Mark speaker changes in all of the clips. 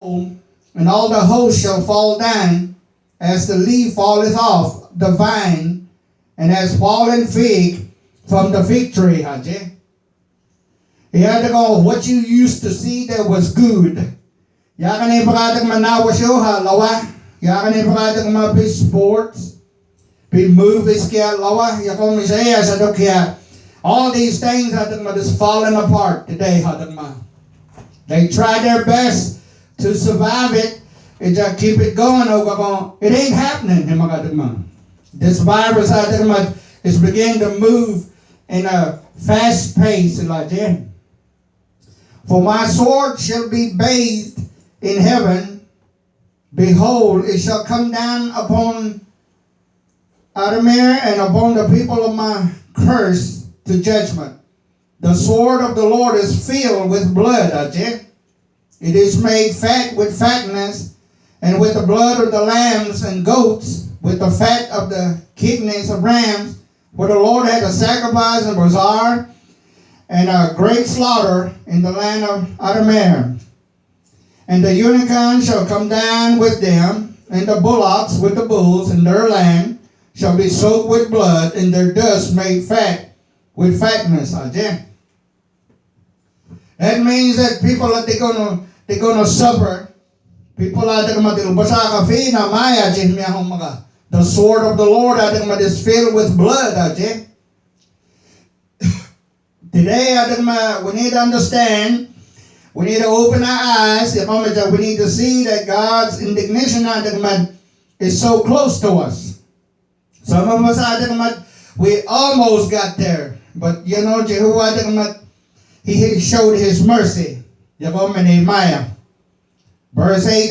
Speaker 1: and all the host shall fall down, as the leaf falleth off the vine, and as fallen fig from the fig tree. Haji. He had to go, what you used to see that was good. Yakan ay pakatag manawa siyo lawa. Yakan ay pakatag mga sports. Movies kaya lawa. Yakong misaya sa kaya. All these things hatag just fallen apart today. Hatag ma. They try their best to survive it. It just keep it going. It ain't happening. This virus is beginning to move in a fast pace. For my sword shall be bathed in heaven. Behold, it shall come down upon Adamir and upon the people of my curse to judgment. The sword of the Lord is filled with blood. It is made fat with fatness, and with the blood of the lambs and goats, with the fat of the kidneys of rams. For the Lord had a sacrifice in Bazaar, and a great slaughter in the land of Adamir. And the unicorn shall come down with them, and the bullocks with the bulls, and their land shall be soaked with blood, and their dust made fat with fatness. That means that people are they're gonna suffer. People are the sword of the Lord is filled with blood. Today, we need to understand, we need to open our eyes, we need to see that God's indignation is so close to us. Some of us, we almost got there, but Jehovah, He showed His mercy. Nehemiah. Verse 8,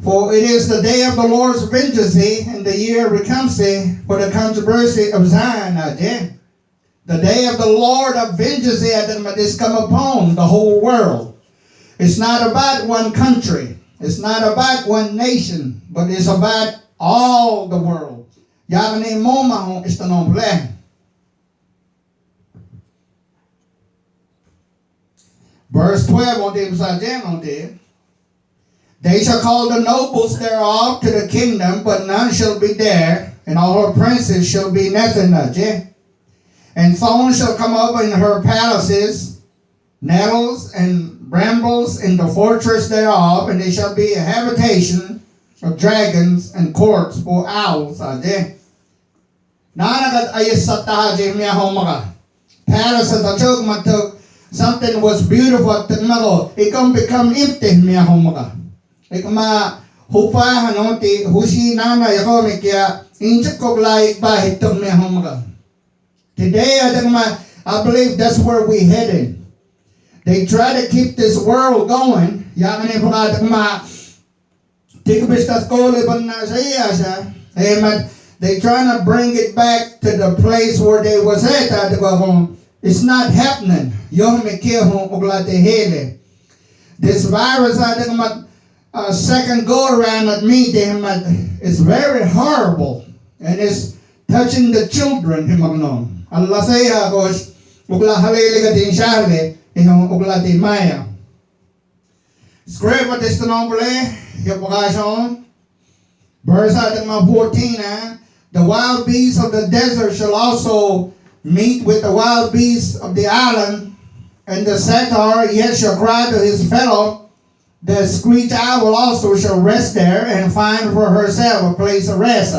Speaker 1: for it is the day of the Lord's vengeance, and the year of recompense for the controversy of Zion. The day of the Lord of vengeance is come upon the whole world. It's not about one country. It's not about one nation, but it's about all the world. Verse 12 they shall call the nobles thereof to the kingdom, but none shall be there, and all her princes shall be nothing. And thorns shall come up in her palaces, nettles and brambles in the fortress thereof, and they shall be a habitation of dragons and courts for owls. Palace of the chog something was beautiful. It can become empty. Hupa hanoti hushi nana yako kaya inchik koglay bahit tong Today I believe that's where we headed. They try to keep this world going. They trying to bring it back to the place where they was at. It's not happening. This virus second go around at me, it's very horrible, and it's touching the children. Allah say agos ugla halili ka din shale ugla di maya. Scribe this nombre yapokasyon. Verse 14. The wild beasts of the desert shall also meet with the wild beasts of the island, and the satyr yet shall cry to his fellow. The screech owl also shall rest there and find for herself a place of rest.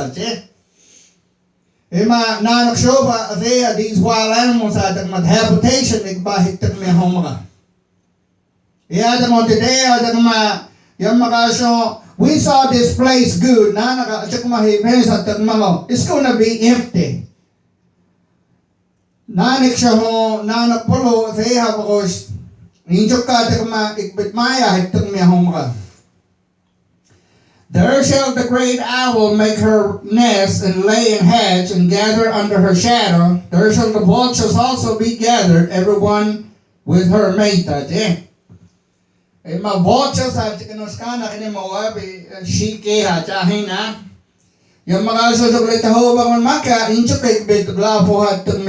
Speaker 1: These wild animals had habitation. We saw this place good. It's going to be empty. There shall the great owl make her nest and lay and hatch and gather under her shadow. There shall the vultures also be gathered, everyone with her mate. Ma vultures yung mga susuglit na hubang maka inchuk bit glapuhat tung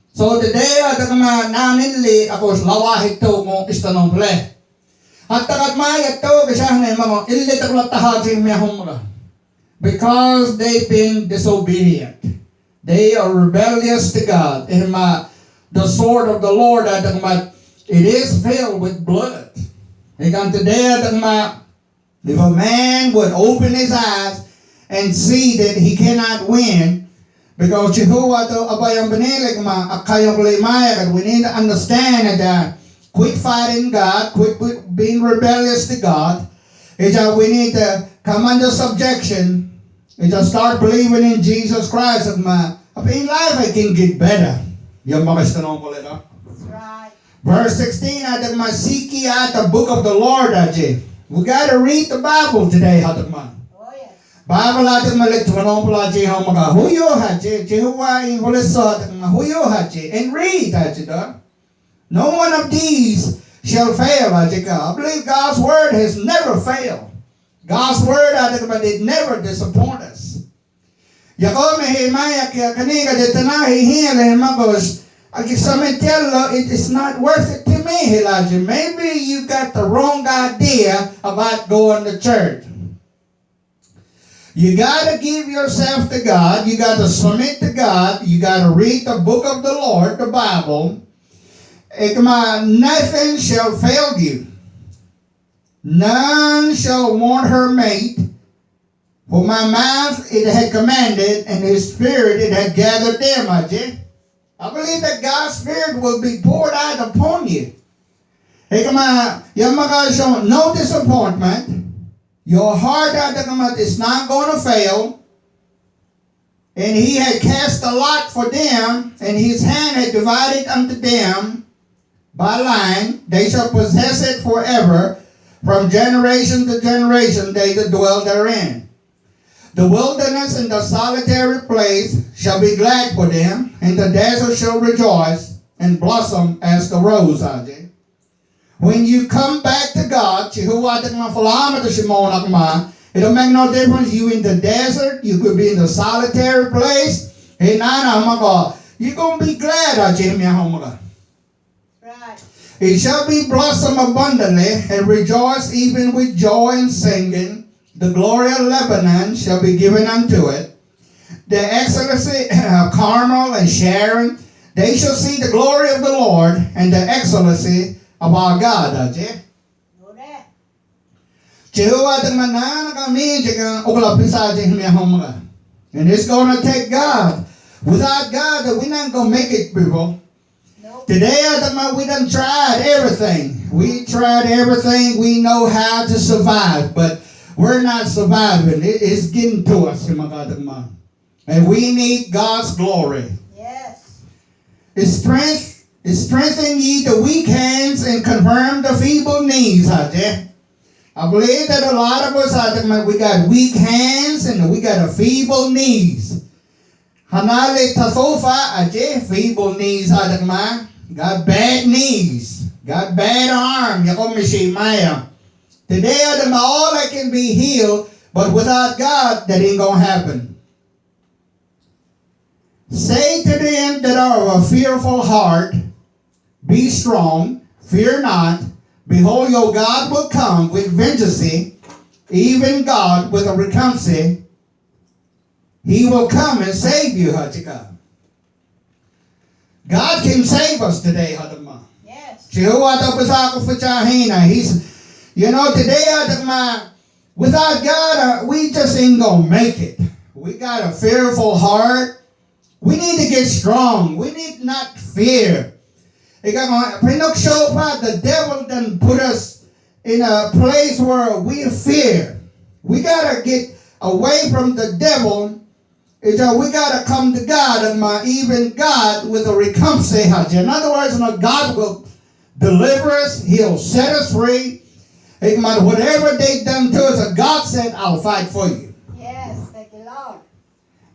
Speaker 1: So today naninli ako lawahit to mo istanong ple. At takat mayat to kasya na mga illit ak latahajing miyahong mga. Because they've been disobedient. They are rebellious to God. And the sword of the Lord it is filled with blood. And today if a man would open his eyes and see that he cannot win, because Jehovah to abayang benilig akayong limaya, and we need to understand that quit fighting God, quit being rebellious to God. We need to come under subjection and just start believing in Jesus Christ. In life, I can get better. Yung mga tanong ko lito.
Speaker 2: Right.
Speaker 1: Verse 16, seek ye out the book of the Lord. We got to read the Bible today.
Speaker 2: Oh, yes.
Speaker 1: Bible ating malit manong pala mga huyo Jehovah in hulisot huyo and read no one of these shall fail. I believe God's word has never failed. God's word it never disappoint us. Yako mehimaya kaya kaniga detanahi hiyale magos it is not worth it to me, Elijah. Maybe you got the wrong idea about going to church. You got to give yourself to God. You got to submit to God. You got to read the book of the Lord, the Bible. Nothing shall fail you. None shall want her mate. For my mouth it had commanded, and his spirit it had gathered them. I believe that God's spirit will be poured out upon you. No disappointment. Your heart is not going to fail. And he had cast a lot for them, and his hand had divided unto them by line. They shall possess it forever. From generation to generation they that dwell therein. The wilderness and the solitary place shall be glad for them, and the desert shall rejoice and blossom as the rose. When you come back to God, it'll make no difference. You in the desert, you could be in the solitary place. Hey, you're going to be glad.
Speaker 2: Right.
Speaker 1: It shall be blossom abundantly, and rejoice even with joy and singing. The glory of Lebanon shall be given unto it. The excellency of Carmel and Sharon, they shall see the glory of the Lord and the excellency of our God.
Speaker 2: Know that.
Speaker 1: And it's going to take God. Without God, we're not going to make it, people.
Speaker 2: Nope.
Speaker 1: Today, we done tried everything. We tried everything. We know how to survive, but we're not surviving. It's getting to us. And we need God's glory.
Speaker 2: Yes.
Speaker 1: Strengthen ye the weak hands and confirm the feeble knees. I believe that a lot of us, we got weak hands and we got a feeble knees. Hanale tasofa, feeble knees. Got bad knees. Got bad arm. Today, all I can be healed, but without God, that ain't going to happen. Say to them that are of a fearful heart, be strong, fear not. Behold, your God will come with vengeance, even God with a recompense. He will come and save you, God can save us today,
Speaker 2: Yes.
Speaker 1: Today, without God, we just ain't going to make it. We got a fearful heart. We need to get strong. We need not fear. The devil done put us in a place where we fear. We got to get away from the devil. We got to come to God, and even God with a recompense. In other words, God will deliver us. He'll set us free. Whatever they done to us, God said, I'll fight for you.
Speaker 2: Yes, thank you, Lord.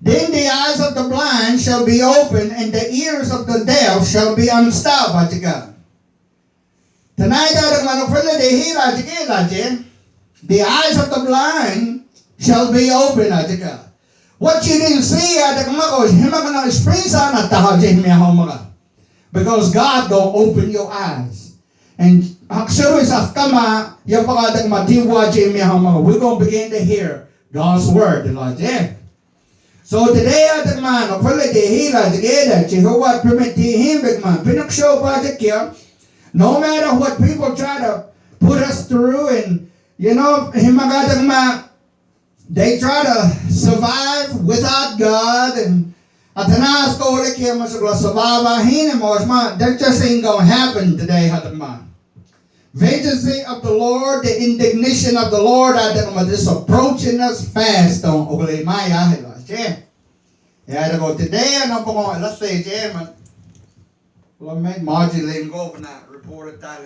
Speaker 1: Then the eyes of the blind shall be opened, and the ears of the deaf shall be unstopped. Tonight, the eyes of the blind shall be opened. What you didn't see, because God gonna open your eyes. And Actually, sa kama, yung pagkatag matiwa Jimmy mga, we're going to begin to hear God's word. So today, man, hopefully they heal us together. Jehovah permit him, man. Pinakshow pa kya. No matter what people try to put us through, and you know, himagatag ma, they try to survive without God, and at tanas ko ulit kaya masugla survive mo, that just ain't gonna happen today, hatama. Vengeance of the Lord, the indignation of the Lord, is approaching us fast. Don't ugly maya. Yeah, go today, ano po ko, let's say, man. Well, may moduling go na reported tayo.